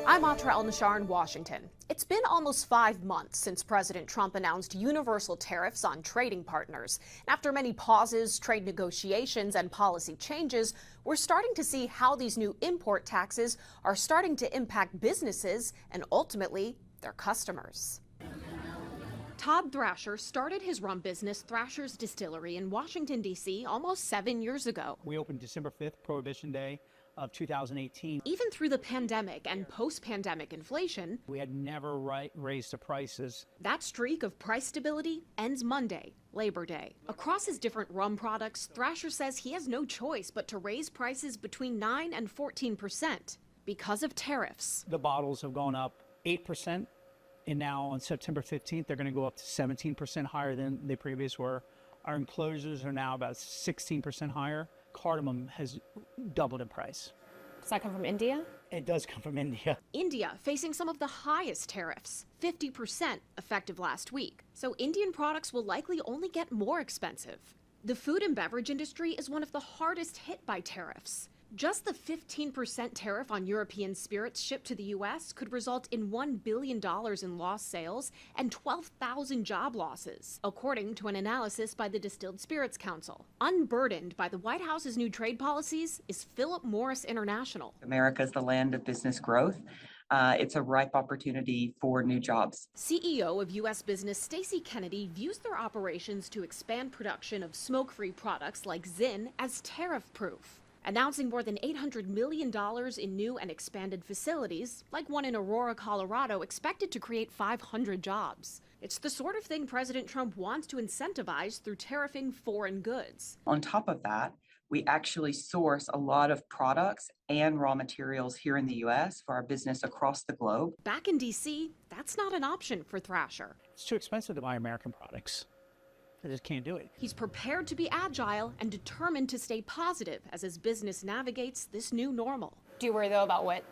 I'm Trae in Washington. It's been almost 5 months since President Trump announced universal tariffs on trading partners. After many pauses, trade negotiations, and policy changes, we're starting to see how these new import taxes are starting to impact businesses and ultimately their customers. Todd Thrasher started his rum business, Thrasher's Distillery, in Washington, D.C. almost 7 years ago. We opened December 5th, Prohibition Day of 2018. Even through the pandemic and post-pandemic inflation, we had never raised the prices. That streak of price stability ends Monday, Labor Day. Across his different rum products, Thrasher says he has no choice but to raise prices between 9 and 14% because of tariffs. The bottles have gone up 8%, and now on September 15th, they're going to go up to 17% higher than they previous were. Our enclosures are now about 16% higher. Cardamom has doubled in price. Does that come from India? It does come from India. India facing some of the highest tariffs, 50% effective last week. So Indian products will likely only get more expensive. The food and beverage industry is one of the hardest hit by tariffs. Just the 15% tariff on European spirits shipped to the U.S. could result in $1 billion in lost sales and 12,000 job losses, according to an analysis by the Distilled Spirits Council. Unburdened by the White House's new trade policies is Philip Morris International. America is the land of business growth. It's a ripe opportunity for new jobs. CEO of U.S. business Stacey Kennedy views their operations to expand production of smoke-free products like Zyn as tariff-proof, announcing more than $800 million in new and expanded facilities, like one in Aurora, Colorado, expected to create 500 jobs. It's the sort of thing President Trump wants to incentivize through tariffing foreign goods. On top of that, we actually source a lot of products and raw materials here in the U.S. for our business across the globe. Back in D.C., that's not an option for Thrasher. It's too expensive to buy American products. I just can't do it. He's prepared to be agile and determined to stay positive as his business navigates this new normal. Do you worry, though, about what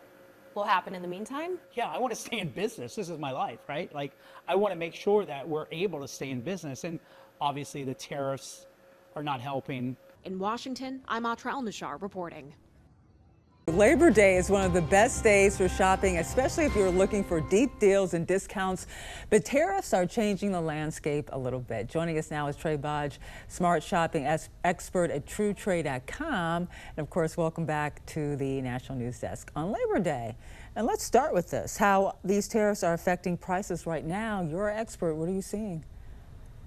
will happen in the meantime? Yeah, I want to stay in business. This is my life, right? Like, I want to make sure that we're able to stay in business. And obviously, the tariffs are not helping. In Washington, I'm Trae reporting. Labor Day is one of the best days for shopping, especially if you're looking for deep deals and discounts. But tariffs are changing the landscape a little bit. Joining us now is Trae Bodge, smart shopping expert at TrueTrade.com. And of course, welcome back to the National News Desk on Labor Day. And let's start with this, how these tariffs are affecting prices right now. You're an expert. What are you seeing?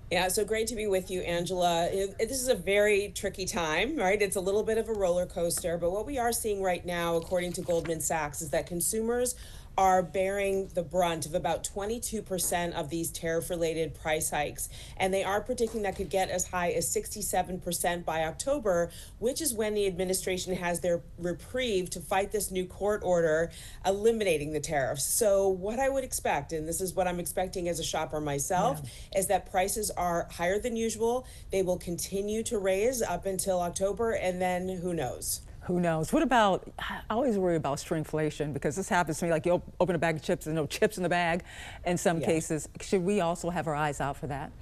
Yeah, so great to be with you, Angela. This is a very tricky time, right? It's a little bit of a roller coaster, but what we are seeing right now, according to Goldman Sachs, is that consumers are bearing the brunt of about 22% of these tariff-related price hikes. And they are predicting that could get as high as 67% by October, which is when the administration has their reprieve to fight this new court order eliminating the tariffs. So what I would expect, and this is what I'm expecting as a shopper myself, is that prices are higher than usual. They will continue to raise up until October, and then who knows? Who knows? What about, I always worry about shrinkflation because this happens to me, like you open a bag of chips, there's no chips in the bag in some cases. Should we also have our eyes out for that?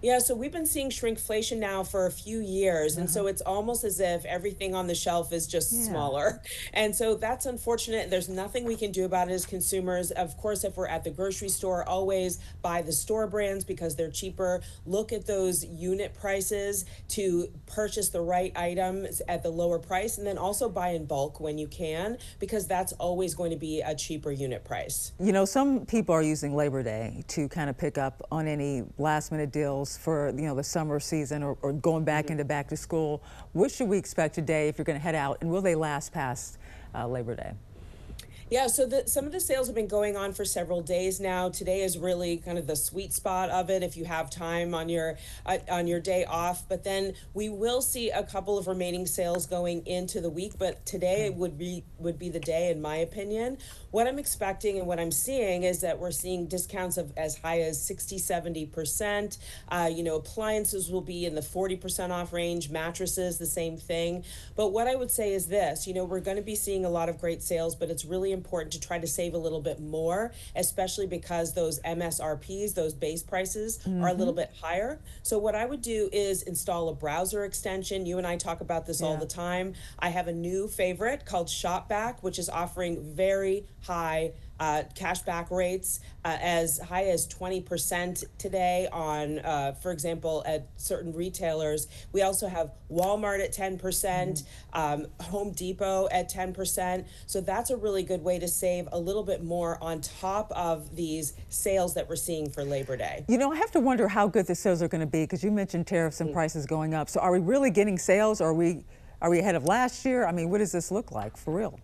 Yeah, so we've been seeing shrinkflation now for a few years, and so it's almost as if everything on the shelf is just smaller. And so that's unfortunate. There's nothing we can do about it as consumers. Of course, if we're at the grocery store, always buy the store brands because they're cheaper. Look at those unit prices to purchase the right items at the lower price, and then also buy in bulk when you can, because that's always going to be a cheaper unit price. You know, some people are using Labor Day to kind of pick up on any last minute deals for, you know, the summer season or going back into back to school. What should we expect today if you're going to head out, and will they last past Labor Day? Yeah, so some of the sales have been going on for several days now. Today is really kind of the sweet spot of it if you have time on your day off. But then we will see a couple of remaining sales going into the week. But today would be the day, in my opinion. What I'm expecting and what I'm seeing is that we're seeing discounts of as high as 60-70%. Appliances will be in the 40% off range. Mattresses, the same thing. But what I would say is this: we're going to be seeing a lot of great sales, but it's really important to try to save a little bit more, especially because those MSRPs, those base prices, are a little bit higher. So what I would do is install a browser extension. You and I talk about this all the time. I have a new favorite called Shopback, which is offering very high cashback rates, as high as 20% today on, for example, at certain retailers. We also have Walmart at 10%, Home Depot at 10%. So that's a really good way to save a little bit more on top of these sales that we're seeing for Labor Day. You know, I have to wonder how good the sales are going to be, because you mentioned tariffs and prices going up. So are we really getting sales? Or are we ahead of last year? I mean, what does this look like for real?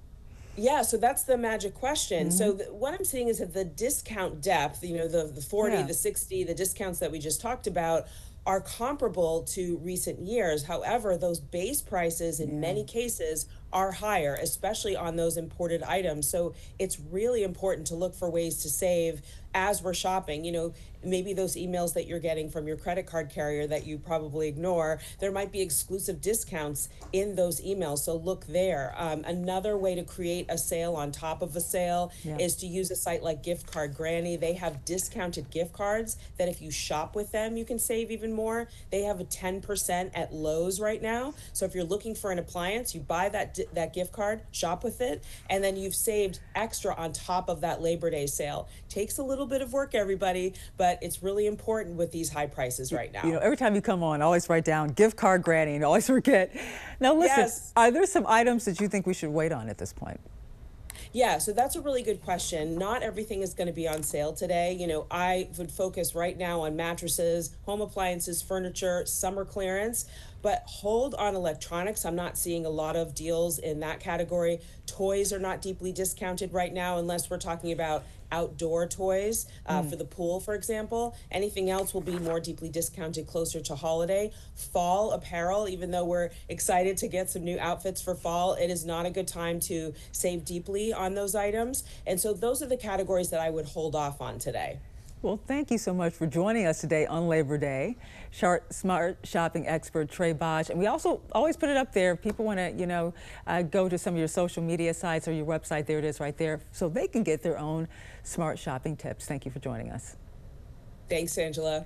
Yeah, so that's the magic question. So what I'm seeing is that the discount depth, you know, the 40, the 60, the discounts that we just talked about are comparable to recent years. However, those base prices in many cases are higher, especially on those imported items. So it's really important to look for ways to save as we're shopping. You know, maybe those emails that you're getting from your credit card carrier that you probably ignore, there might be exclusive discounts in those emails. So look there. Another way to create a sale on top of a sale is to use a site like Gift Card Granny. They have discounted gift cards that if you shop with them, you can save even more. They have a 10% at Lowe's right now. So if you're looking for an appliance, you buy that gift card, shop with it, and then you've saved extra on top of that Labor Day sale. Takes a little bit of work, everybody, but it's really important with these high prices right now. You know, every time you come on, I always write down Gift Card Granny and always forget. Now listen, are there some items that you think we should wait on at this point? Yeah, so that's a really good question. Not everything is going to be on sale today. You know, I would focus right now on mattresses, home appliances, furniture, summer clearance, but hold on electronics. I'm not seeing a lot of deals in that category. Toys are not deeply discounted right now, unless we're talking about outdoor toys for the pool, for example. Anything else will be more deeply discounted closer to holiday. Fall apparel, even though we're excited to get some new outfits for fall, it is not a good time to save deeply on those items. And so those are the categories that I would hold off on today. Well, thank you so much for joining us today on Labor Day. Smart shopping expert Trae Bodge. And we also always put it up there. If people want to, you know, go to some of your social media sites or your website, there it is right there, so they can get their own smart shopping tips. Thank you for joining us. Thanks, Angela.